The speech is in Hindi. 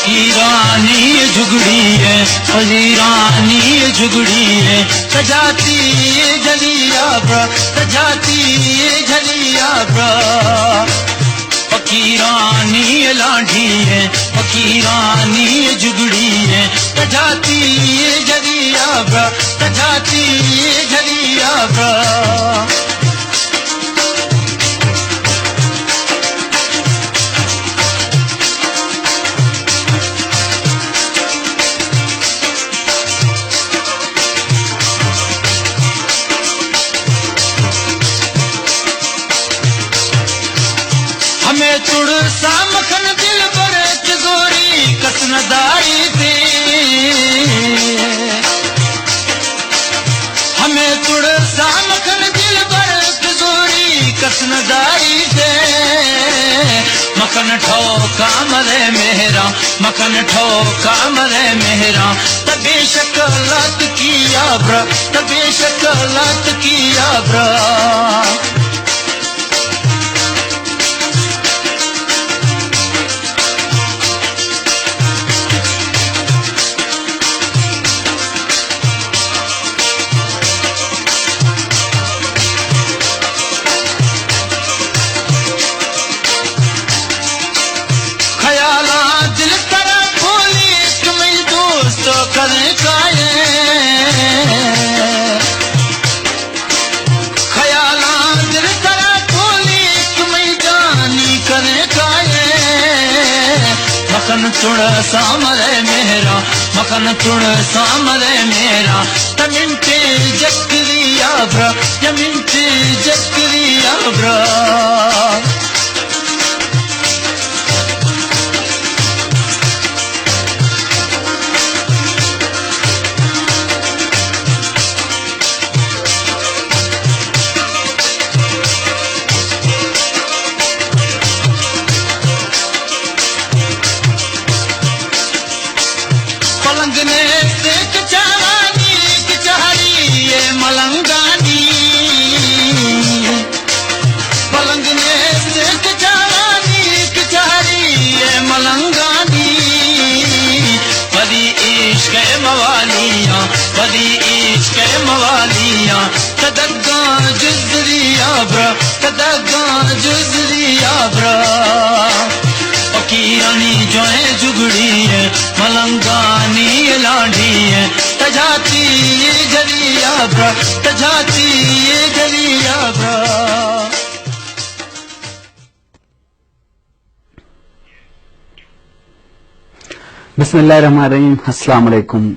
फकीरानी झुगड़ी है, फकीरानी झुगड़ी है, सजाती झलिया ब्रा, सजाती झलिया ब्रा। फकीरानी लाठी है, फकीरानी झुगड़ी है, सजाती झलिया ब्रा, सजाती झलिया ब्रा। हमें तुड़ सा मखन दिल पर गोरी कसनदारी दे, हमें तुड़ सा मखन दिल पर गोरी कसनदारी दे। मखन ठोका मरे मेरा, मखन ठोका मरे मेरा, तबे शकलत किया ब्रा, तबे शकलत किया ब्रा। ख्याला दिल तरह बोली तुम्हें दोस्तों करें काये, ख्याला दिल तरह बोली तुम्हें जानी करें काये। मखन तुड़ सामरे मेरा, मखन तुड़ सामरे मेरा, तमिंटे जकरिया ब्रा, जमिंटे जकरिया ब्रा। पलंग ने से कचारानी कचारी ये मलंगानी, पलंग ने से कचारानी कचारी ये मलंगानी। बदी इश्क मवालियाँ, बदी इश्क मवालियाँ, तदग्गा जुजरिया ब्रा, तदग्गा जुजरिया ब्रा। फकीरानी जो है झुगड़ी है, मलंगानी लाठी है, तजाती झलिया ब्रा, तजाती झलिया ब्रा। बिस्मिल्लाहिर्रहमानिर्रहीम। अस्सलाम वालेकुम।